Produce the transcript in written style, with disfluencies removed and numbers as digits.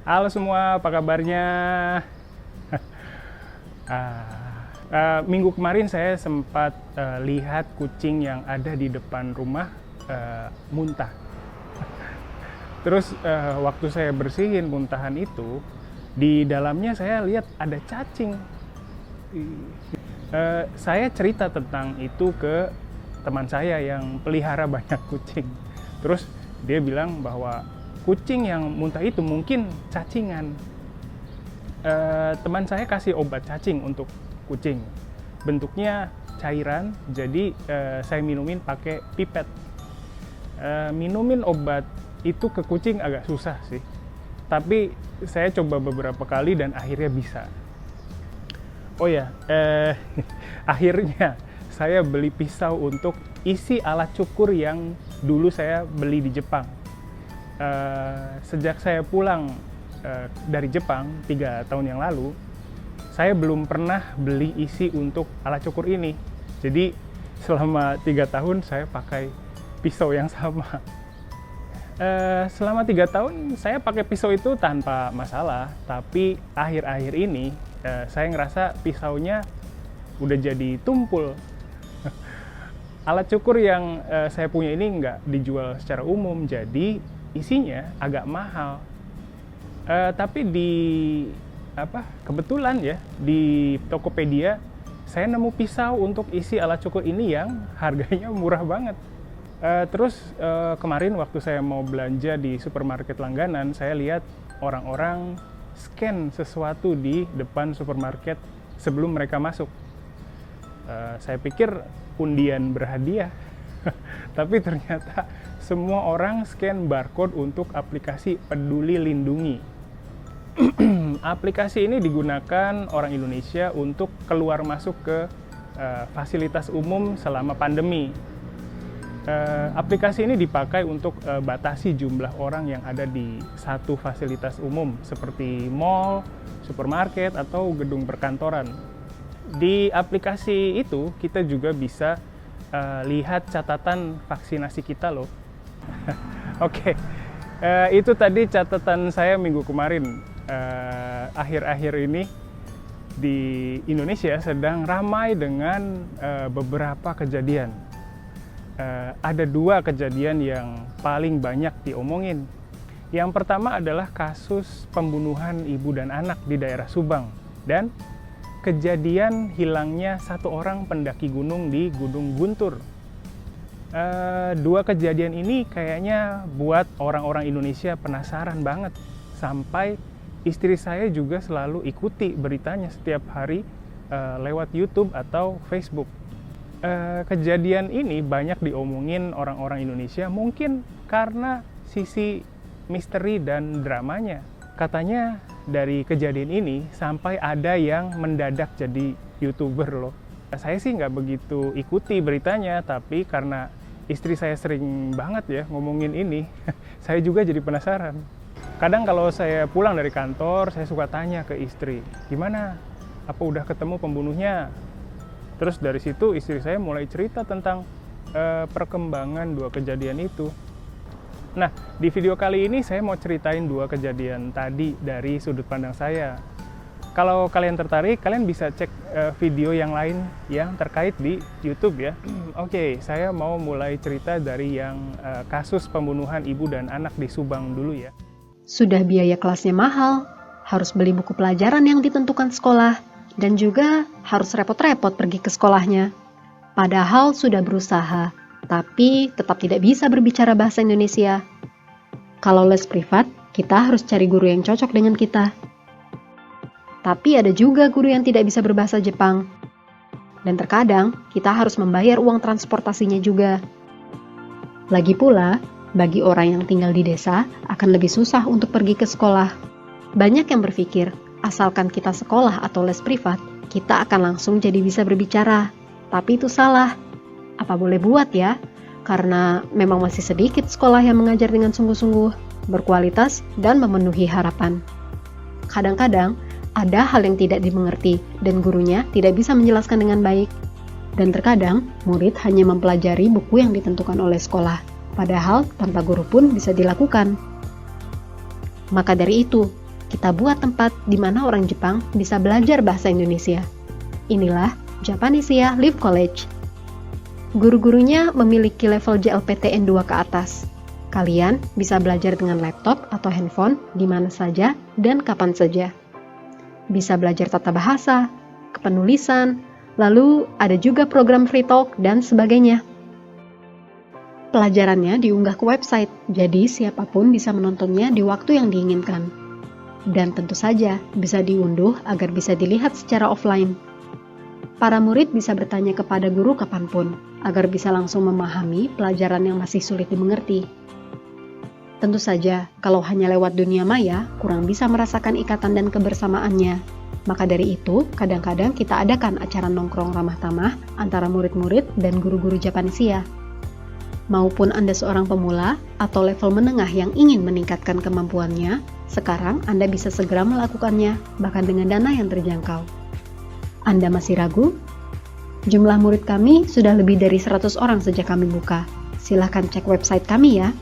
Halo semua, apa kabarnya? Minggu kemarin saya sempat lihat kucing yang ada di depan rumah muntah. Terus waktu saya bersihin muntahan itu, di dalamnya saya lihat ada cacing. Saya cerita tentang itu ke teman saya yang pelihara banyak kucing. Terus dia bilang bahwa kucing yang muntah itu mungkin cacingan. Teman saya kasih obat cacing untuk kucing. Bentuknya cairan, jadi saya minumin pakai pipet. Minumin obat itu ke kucing agak susah sih. Tapi saya coba beberapa kali dan akhirnya bisa. Oh ya, akhirnya saya beli pisau untuk isi alat cukur yang dulu saya beli di Jepang. Sejak saya pulang dari Jepang 3 tahun yang lalu, saya belum pernah beli isi untuk alat cukur ini. Jadi selama 3 tahun saya pakai pisau yang sama. Selama 3 tahun saya pakai pisau itu tanpa masalah, tapi akhir-akhir ini saya ngerasa pisaunya udah jadi tumpul. Alat cukur yang saya punya ini nggak dijual secara umum, jadi isinya agak mahal. Tapi kebetulan ya di Tokopedia saya nemu pisau untuk isi alat cukur ini yang harganya murah banget. Terus kemarin waktu saya mau belanja di supermarket langganan, saya lihat orang-orang scan sesuatu di depan supermarket sebelum mereka masuk. Saya pikir undian berhadiah, tapi ternyata semua orang scan barcode untuk aplikasi Peduli Lindungi. Aplikasi ini digunakan orang Indonesia untuk keluar masuk ke fasilitas umum selama pandemi. Aplikasi ini dipakai untuk batasi jumlah orang yang ada di satu fasilitas umum seperti mall, supermarket, atau gedung perkantoran. Di aplikasi itu kita juga bisa lihat catatan vaksinasi kita loh. Oke, itu tadi catatan saya minggu kemarin. Akhir-akhir ini di Indonesia sedang ramai dengan beberapa kejadian. Ada 2 kejadian yang paling banyak diomongin. Yang pertama adalah kasus pembunuhan ibu dan anak di daerah Subang, dan kejadian hilangnya 1 orang pendaki gunung di Gunung Guntur. 2 kejadian ini kayaknya buat orang-orang Indonesia penasaran banget. Sampai istri saya juga selalu ikuti beritanya setiap hari lewat YouTube atau Facebook. Kejadian ini banyak diomongin orang-orang Indonesia mungkin karena sisi misteri dan dramanya. Katanya dari kejadian ini sampai ada yang mendadak jadi YouTuber loh. Saya sih nggak begitu ikuti beritanya, tapi karena istri saya sering banget ya ngomongin ini, saya juga jadi penasaran. Kadang kalau saya pulang dari kantor, saya suka tanya ke istri, gimana? Apa udah ketemu pembunuhnya? Terus dari situ istri saya mulai cerita tentang perkembangan 2 kejadian itu. Nah, di video kali ini saya mau ceritain 2 kejadian tadi dari sudut pandang saya. Kalau kalian tertarik, kalian bisa cek video yang lain yang terkait di YouTube ya. Oke, saya mau mulai cerita dari yang kasus pembunuhan ibu dan anak di Subang dulu ya. Sudah biaya kelasnya mahal, harus beli buku pelajaran yang ditentukan sekolah, dan juga harus repot-repot pergi ke sekolahnya. Padahal sudah berusaha, tapi tetap tidak bisa berbicara bahasa Indonesia. Kalau les privat, kita harus cari guru yang cocok dengan kita. Tapi ada juga guru yang tidak bisa berbahasa Jepang. Dan terkadang, kita harus membayar uang transportasinya juga. Lagi pula, bagi orang yang tinggal di desa, akan lebih susah untuk pergi ke sekolah. Banyak yang berpikir, asalkan kita sekolah atau les privat, kita akan langsung jadi bisa berbicara. Tapi itu salah. Apa boleh buat ya? Karena memang masih sedikit sekolah yang mengajar dengan sungguh-sungguh, berkualitas, dan memenuhi harapan. Kadang-kadang, ada hal yang tidak dimengerti dan gurunya tidak bisa menjelaskan dengan baik. Dan terkadang, murid hanya mempelajari buku yang ditentukan oleh sekolah, padahal tanpa guru pun bisa dilakukan. Maka dari itu, kita buat tempat di mana orang Jepang bisa belajar bahasa Indonesia. Inilah Japanesia Live College. Guru-gurunya memiliki level JLPT N2 ke atas. Kalian bisa belajar dengan laptop atau handphone di mana saja dan kapan saja. Bisa belajar tata bahasa, kepenulisan, lalu ada juga program free talk dan sebagainya. Pelajarannya diunggah ke website, jadi siapapun bisa menontonnya di waktu yang diinginkan. Dan tentu saja bisa diunduh agar bisa dilihat secara offline. Para murid bisa bertanya kepada guru kapanpun, agar bisa langsung memahami pelajaran yang masih sulit dimengerti. Tentu saja, kalau hanya lewat dunia maya, kurang bisa merasakan ikatan dan kebersamaannya. Maka dari itu, kadang-kadang kita adakan acara nongkrong ramah tamah antara murid-murid dan guru-guru Japanesia. Maupun Anda seorang pemula atau level menengah yang ingin meningkatkan kemampuannya, sekarang Anda bisa segera melakukannya, bahkan dengan dana yang terjangkau. Anda masih ragu? Jumlah murid kami sudah lebih dari 100 orang sejak kami buka. Silahkan cek website kami ya.